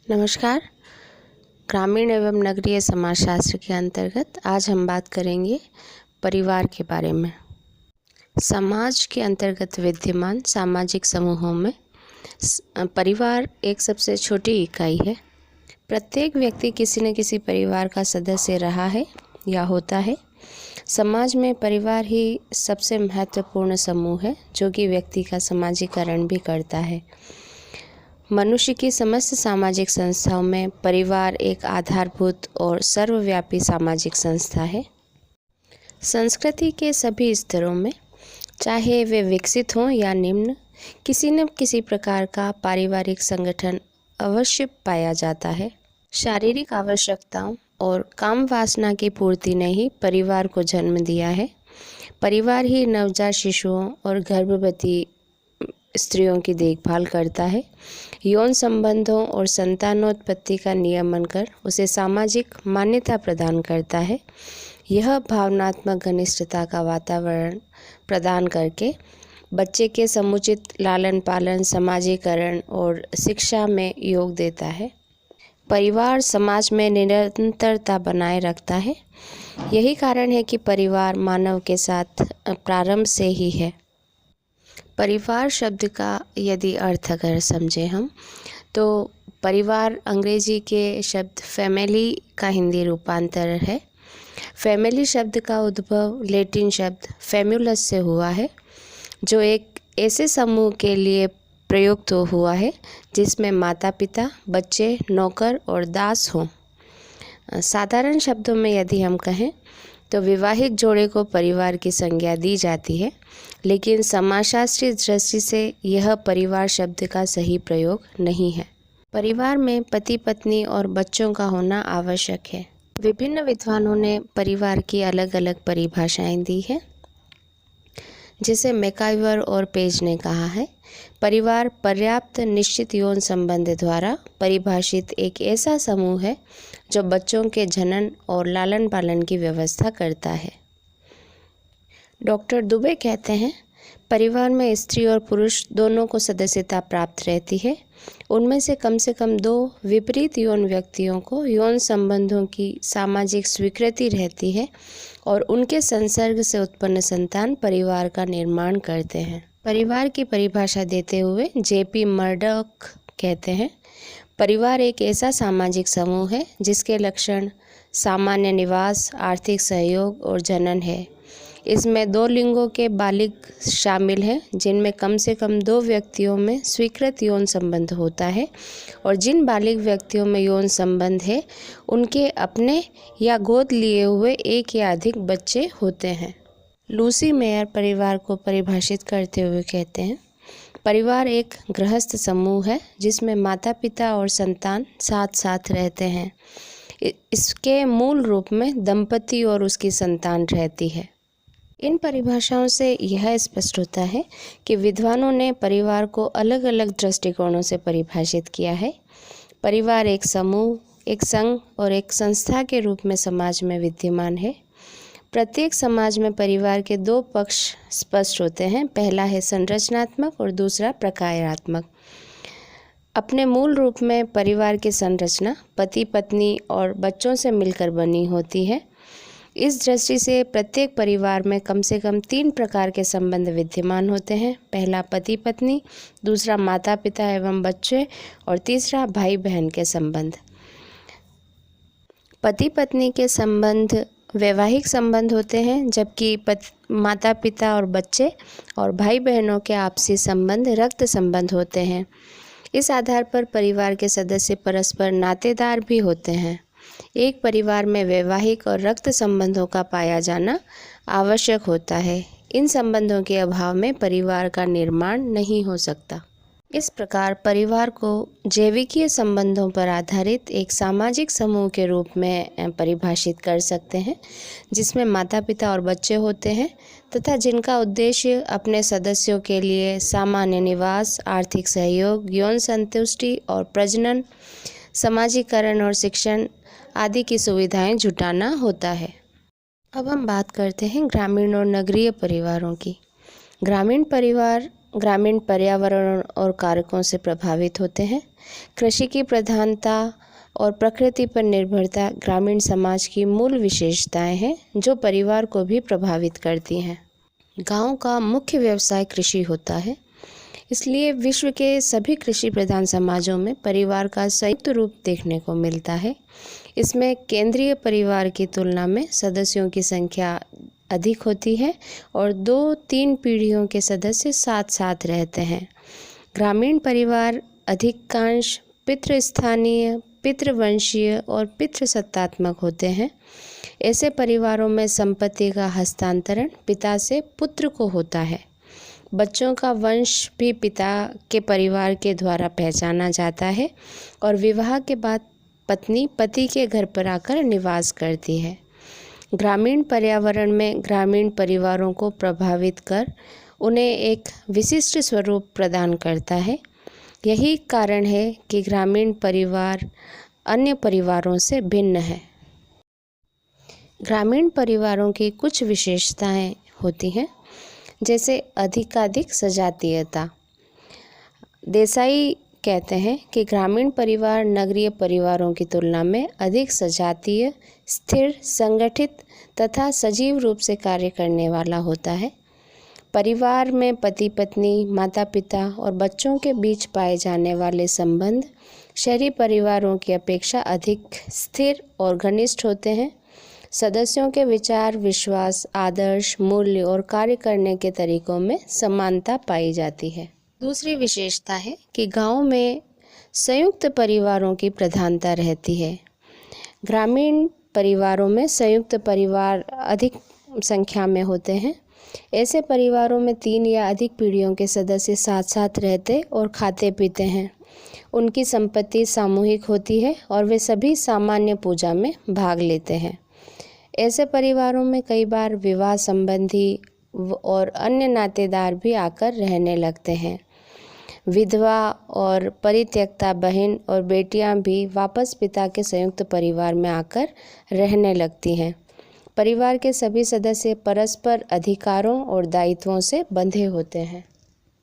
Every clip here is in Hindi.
नमस्कार। ग्रामीण एवं नगरीय समाजशास्त्र के अंतर्गत आज हम बात करेंगे परिवार के बारे में। समाज के अंतर्गत विद्यमान सामाजिक समूहों में परिवार एक सबसे छोटी इकाई है। प्रत्येक व्यक्ति किसी न किसी परिवार का सदस्य रहा है या होता है। समाज में परिवार ही सबसे महत्वपूर्ण समूह है जो कि व्यक्ति का समाजीकरण भी करता है। मनुष्य की समस्त सामाजिक संस्थाओं में परिवार एक आधारभूत और सर्वव्यापी सामाजिक संस्था है। संस्कृति के सभी स्तरों में, चाहे वे विकसित हों या निम्न, किसी न किसी प्रकार का पारिवारिक संगठन अवश्य पाया जाता है। शारीरिक आवश्यकताओं और काम वासना की पूर्ति ने ही परिवार को जन्म दिया है। परिवार ही नवजात शिशुओं और गर्भवती स्त्रियों की देखभाल करता है। यौन संबंधों और संतानोत्पत्ति का नियमन कर उसे सामाजिक मान्यता प्रदान करता है। यह भावनात्मक घनिष्ठता का वातावरण प्रदान करके बच्चे के समुचित लालन पालन, समाजीकरण और शिक्षा में योग देता है। परिवार समाज में निरंतरता बनाए रखता है। यही कारण है कि परिवार मानव के साथ प्रारंभ से ही है। परिवार शब्द का यदि अर्थ अगर समझें हम, तो परिवार अंग्रेजी के शब्द फैमिली का हिंदी रूपांतर है। फैमिली शब्द का उद्भव लैटिन शब्द फैम्युलस से हुआ है, जो एक ऐसे समूह के लिए प्रयुक्त हुआ है जिसमें माता पिता, बच्चे, नौकर और दास हों। साधारण शब्दों में यदि हम कहें तो विवाहित जोड़े को परिवार की संज्ञा दी जाती है, लेकिन समाजशास्त्रीय दृष्टि से यह परिवार शब्द का सही प्रयोग नहीं है। परिवार में पति पत्नी और बच्चों का होना आवश्यक है। विभिन्न विद्वानों ने परिवार की अलग अलग परिभाषाएं दी है। जिसे मैकाइवर और पेज ने कहा है, परिवार पर्याप्त निश्चित यौन संबंध द्वारा परिभाषित एक ऐसा समूह है जो बच्चों के जनन और लालन पालन की व्यवस्था करता है। डॉक्टर दुबे कहते हैं, परिवार में स्त्री और पुरुष दोनों को सदस्यता प्राप्त रहती है। उनमें से कम 2 विपरीत यौन व्यक्तियों को यौन संबंधों की सामाजिक स्वीकृति रहती है और उनके संसर्ग से उत्पन्न संतान परिवार का निर्माण करते हैं। परिवार की परिभाषा देते हुए जेपी मर्डॉक कहते हैं, परिवार एक ऐसा सामाजिक समूह है जिसके लक्षण सामान्य निवास, आर्थिक सहयोग और जनन है। इसमें 2 लिंगों के बालिग शामिल हैं, जिनमें कम से कम 2 व्यक्तियों में स्वीकृत यौन संबंध होता है और जिन बालिग व्यक्तियों में यौन संबंध है उनके अपने या गोद लिए हुए एक या अधिक बच्चे होते हैं। लूसी मेयर परिवार को परिभाषित करते हुए कहते हैं, परिवार एक गृहस्थ समूह है जिसमें माता पिता और संतान साथ साथ रहते हैं। इसके मूल रूप में दंपति और उसकी संतान रहती है। इन परिभाषाओं से यह स्पष्ट होता है कि विद्वानों ने परिवार को अलग अलग दृष्टिकोणों से परिभाषित किया है। परिवार एक समूह, एक संघ और एक संस्था के रूप में समाज में विद्यमान है। प्रत्येक समाज में परिवार के 2 पक्ष स्पष्ट होते हैं। पहला है संरचनात्मक और दूसरा प्रकारात्मक। अपने मूल रूप में परिवार की संरचना पति पत्नी और बच्चों से मिलकर बनी होती है। इस दृष्टि से प्रत्येक परिवार में कम से कम 3 प्रकार के संबंध विद्यमान होते हैं। पहला पति पत्नी, दूसरा माता पिता एवं बच्चे और तीसरा भाई बहन के संबंध। पति पत्नी के संबंध वैवाहिक संबंध होते हैं, जबकि माता पिता और बच्चे और भाई बहनों के आपसी संबंध रक्त संबंध होते हैं। इस आधार पर परिवार के सदस्य परस्पर नातेदार भी होते हैं। एक परिवार में वैवाहिक और रक्त संबंधों का पाया जाना आवश्यक होता है। इन संबंधों के अभाव में परिवार का निर्माण नहीं हो सकता। इस प्रकार परिवार को जैविकीय संबंधों पर आधारित एक सामाजिक समूह के रूप में परिभाषित कर सकते हैं, जिसमें माता पिता और बच्चे होते हैं तथा जिनका उद्देश्य अपने सदस्यों के लिए सामान्य निवास, आर्थिक सहयोग, यौन संतुष्टि और प्रजनन, समाजीकरण और शिक्षण आदि की सुविधाएं जुटाना होता है। अब हम बात करते हैं ग्रामीण और नगरीय परिवारों की। ग्रामीण परिवार ग्रामीण पर्यावरण और कारकों से प्रभावित होते हैं। कृषि की प्रधानता और प्रकृति पर निर्भरता ग्रामीण समाज की मूल विशेषताएं हैं जो परिवार को भी प्रभावित करती हैं। गांव का मुख्य व्यवसाय कृषि होता है, इसलिए विश्व के सभी कृषि प्रधान समाजों में परिवार का संयुक्त रूप देखने को मिलता है। इसमें केंद्रीय परिवार की तुलना में सदस्यों की संख्या अधिक होती है और 2-3 पीढ़ियों के सदस्य साथ साथ रहते हैं। ग्रामीण परिवार अधिकांश पितृस्थानीय, पितृवंशीय और पितृसत्तात्मक होते हैं। ऐसे परिवारों में संपत्ति का हस्तांतरण पिता से पुत्र को होता है। बच्चों का वंश भी पिता के परिवार के द्वारा पहचाना जाता है और विवाह के बाद पत्नी पति के घर पर आकर निवास करती है। ग्रामीण पर्यावरण में ग्रामीण परिवारों को प्रभावित कर उन्हें एक विशिष्ट स्वरूप प्रदान करता है। यही कारण है कि ग्रामीण परिवार अन्य परिवारों से भिन्न है। ग्रामीण परिवारों की कुछ विशेषताएं होती हैं, जैसे अधिकाधिक सजातीयता। देसाई कहते हैं कि ग्रामीण परिवार नगरीय परिवारों की तुलना में अधिक सजातीय, स्थिर, संगठित तथा सजीव रूप से कार्य करने वाला होता है। परिवार में पति पत्नी, माता पिता और बच्चों के बीच पाए जाने वाले संबंध शहरी परिवारों की अपेक्षा अधिक स्थिर और घनिष्ठ होते हैं। सदस्यों के विचार, विश्वास, आदर्श, मूल्य और कार्य करने के तरीकों में समानता पाई जाती है। दूसरी विशेषता है कि गांव में संयुक्त परिवारों की प्रधानता रहती है। ग्रामीण परिवारों में संयुक्त परिवार अधिक संख्या में होते हैं। ऐसे परिवारों में 3 या अधिक पीढ़ियों के सदस्य साथ साथ रहते और खाते पीते हैं। उनकी संपत्ति सामूहिक होती है और वे सभी सामान्य पूजा में भाग लेते हैं। ऐसे परिवारों में कई बार विवाह संबंधी और अन्य नातेदार भी आकर रहने लगते हैं। विधवा और परित्यक्ता बहन और बेटियां भी वापस पिता के संयुक्त परिवार में आकर रहने लगती हैं। परिवार के सभी सदस्य परस्पर अधिकारों और दायित्वों से बंधे होते हैं।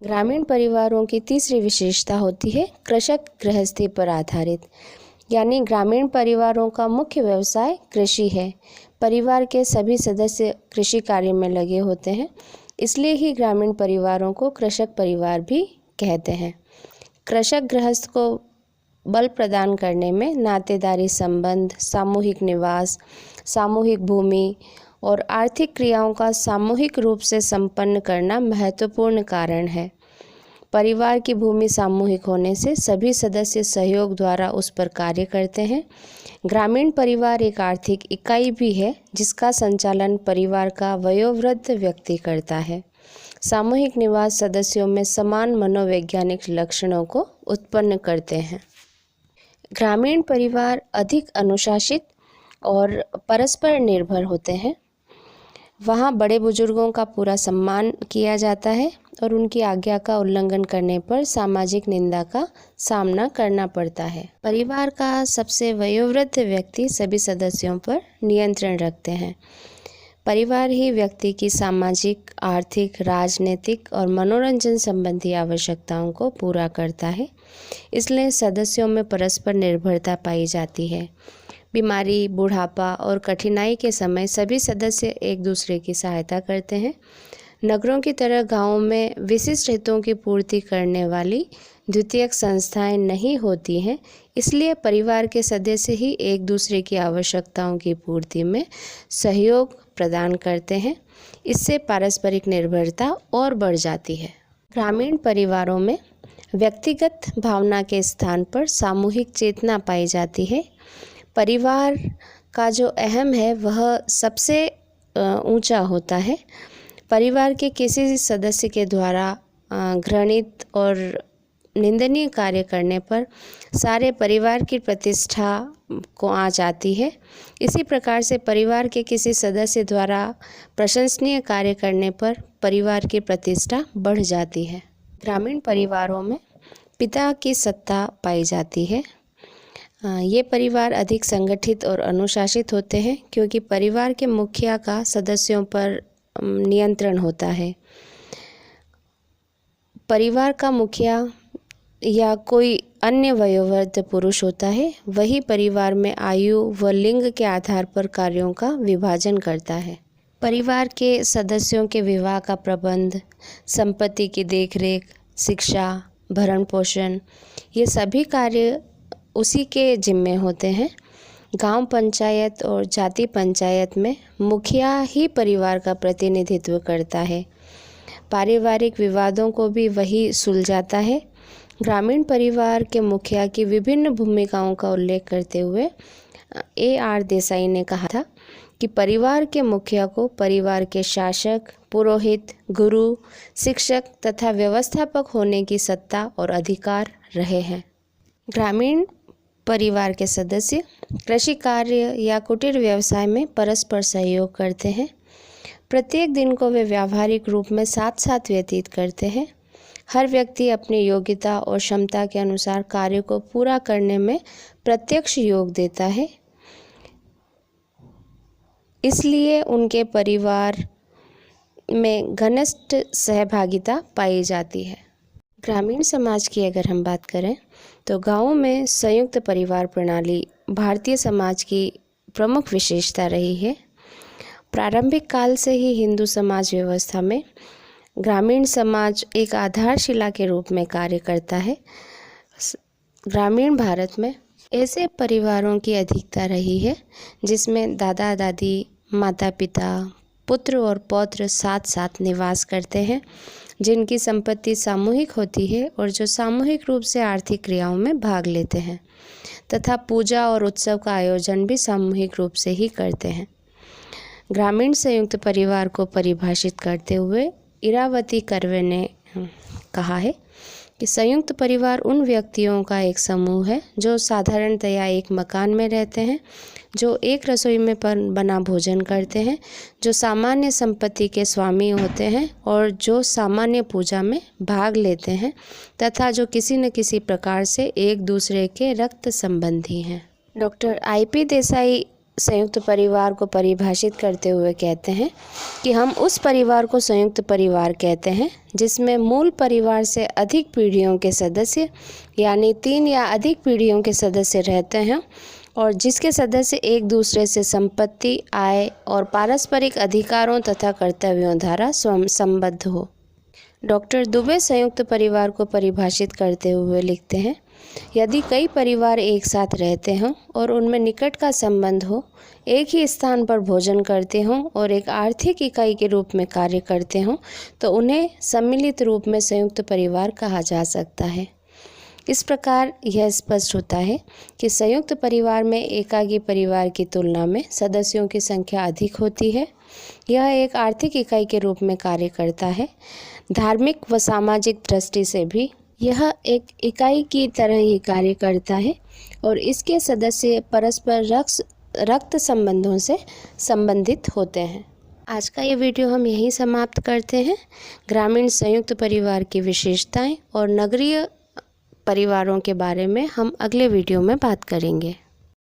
ग्रामीण परिवारों की तीसरी विशेषता होती है कृषक गृहस्थी पर आधारित, यानी ग्रामीण परिवारों का मुख्य व्यवसाय कृषि है। परिवार के सभी सदस्य कृषि कार्य में लगे होते हैं, इसलिए ही ग्रामीण परिवारों को कृषक परिवार भी कहते हैं। कृषक गृहस्थ को बल प्रदान करने में नातेदारी संबंध, सामूहिक निवास, सामूहिक भूमि और आर्थिक क्रियाओं का सामूहिक रूप से संपन्न करना महत्वपूर्ण कारण है। परिवार की भूमि सामूहिक होने से सभी सदस्य सहयोग द्वारा उस पर कार्य करते हैं। ग्रामीण परिवार एक आर्थिक इकाई भी है जिसका संचालन परिवार का वयोवृद्ध व्यक्ति करता है। सामूहिक निवास सदस्यों में समान मनोवैज्ञानिक लक्षणों को उत्पन्न करते हैं। ग्रामीण परिवार अधिक अनुशासित और परस्पर निर्भर होते हैं। वहाँ बड़े बुजुर्गों का पूरा सम्मान किया जाता है और उनकी आज्ञा का उल्लंघन करने पर सामाजिक निंदा का सामना करना पड़ता है। परिवार का सबसे वयोवृद्ध व्यक्ति सभी सदस्यों पर नियंत्रण रखते हैं। परिवार ही व्यक्ति की सामाजिक, आर्थिक, राजनीतिक और मनोरंजन संबंधी आवश्यकताओं को पूरा करता है। इसलिए सदस्यों में परस्पर निर्भरता पाई जाती है। बीमारी, बुढ़ापा और कठिनाई के समय सभी सदस्य एक दूसरे की सहायता करते हैं। नगरों की तरह गांवों में विशिष्ट हितों की पूर्ति करने वाली द्वितीयक संस्थाएं नहीं होती हैं, इसलिए परिवार के सदस्य ही एक दूसरे की आवश्यकताओं की पूर्ति में सहयोग प्रदान करते हैं। इससे पारस्परिक निर्भरता और बढ़ जाती है। ग्रामीण परिवारों में व्यक्तिगत भावना के स्थान पर सामूहिक चेतना पाई जाती है। परिवार का जो अहम है वह सबसे ऊंचा होता है। परिवार के किसी सदस्य के द्वारा घृणित और निंदनीय कार्य करने पर सारे परिवार की प्रतिष्ठा को आँच आती है। इसी प्रकार से परिवार के किसी सदस्य द्वारा प्रशंसनीय कार्य करने पर परिवार की प्रतिष्ठा बढ़ जाती है। ग्रामीण परिवारों में पिता की सत्ता पाई जाती है। ये परिवार अधिक संगठित और अनुशासित होते हैं क्योंकि परिवार के मुखिया का सदस्यों पर नियंत्रण होता है। परिवार का मुखिया या कोई अन्य वयोवृद्ध पुरुष होता है, वही परिवार में आयु व लिंग के आधार पर कार्यों का विभाजन करता है। परिवार के सदस्यों के विवाह का प्रबंध, संपत्ति की देखरेख, शिक्षा, भरण पोषण, ये सभी कार्य उसी के जिम्मे होते हैं। गांव पंचायत और जाति पंचायत में मुखिया ही परिवार का प्रतिनिधित्व करता है। पारिवारिक विवादों को भी वही सुलझाता है। ग्रामीण परिवार के मुखिया की विभिन्न भूमिकाओं का उल्लेख करते हुए A.R. देसाई ने कहा था कि परिवार के मुखिया को परिवार के शासक, पुरोहित, गुरु, शिक्षक तथा व्यवस्थापक होने की सत्ता और अधिकार रहे हैं। ग्रामीण परिवार के सदस्य कृषि कार्य या कुटीर व्यवसाय में परस्पर सहयोग करते हैं। प्रत्येक दिन को वे व्यावहारिक रूप में साथ साथ व्यतीत करते हैं। हर व्यक्ति अपनी योग्यता और क्षमता के अनुसार कार्य को पूरा करने में प्रत्यक्ष योग देता है, इसलिए उनके परिवार में घनिष्ठ सहभागिता पाई जाती है। ग्रामीण समाज की अगर हम बात करें तो गाँवों में संयुक्त परिवार प्रणाली भारतीय समाज की प्रमुख विशेषता रही है। प्रारंभिक काल से ही हिंदू समाज व्यवस्था में ग्रामीण समाज एक आधारशिला के रूप में कार्य करता है। ग्रामीण भारत में ऐसे परिवारों की अधिकता रही है जिसमें दादा दादी, माता पिता, पुत्र और पौत्र साथ साथ निवास करते हैं, जिनकी संपत्ति सामूहिक होती है और जो सामूहिक रूप से आर्थिक क्रियाओं में भाग लेते हैं तथा पूजा और उत्सव का आयोजन भी सामूहिक रूप से ही करते हैं। ग्रामीण संयुक्त परिवार को परिभाषित करते हुए इरावती कर्वे ने कहा है कि संयुक्त परिवार उन व्यक्तियों का एक समूह है जो साधारणतया एक मकान में रहते हैं, जो एक रसोई में बना भोजन करते हैं, जो सामान्य संपत्ति के स्वामी होते हैं और जो सामान्य पूजा में भाग लेते हैं तथा जो किसी न किसी प्रकार से एक दूसरे के रक्त संबंधी हैं। Doctor I.P. देसाई संयुक्त परिवार को परिभाषित करते हुए कहते हैं कि हम उस परिवार को संयुक्त परिवार कहते हैं जिसमें मूल परिवार से अधिक पीढ़ियों के सदस्य यानी 3 या अधिक पीढ़ियों के सदस्य रहते हैं और जिसके सदस्य एक दूसरे से संपत्ति, आय और पारस्परिक अधिकारों तथा कर्तव्यों द्वारा संबद्ध हो। डॉक्टर दुबे संयुक्त परिवार को परिभाषित करते हुए लिखते हैं, यदि कई परिवार एक साथ रहते हों और उनमें निकट का संबंध हो, एक ही स्थान पर भोजन करते हों और एक आर्थिक इकाई के रूप में कार्य करते हों, तो उन्हें सम्मिलित रूप में संयुक्त परिवार कहा जा सकता है। इस प्रकार यह स्पष्ट होता है कि संयुक्त परिवार में एकाकी परिवार की तुलना में सदस्यों की संख्या अधिक होती है। यह एक आर्थिक इकाई के रूप में कार्य करता है। धार्मिक व सामाजिक दृष्टि से भी यह एक इकाई की तरह ही कार्य करता है और इसके सदस्य परस्पर रक्त संबंधों से संबंधित होते हैं। आज का ये वीडियो हम यहीं समाप्त करते हैं। ग्रामीण संयुक्त परिवार की विशेषताएं और नगरीय परिवारों के बारे में हम अगले वीडियो में बात करेंगे।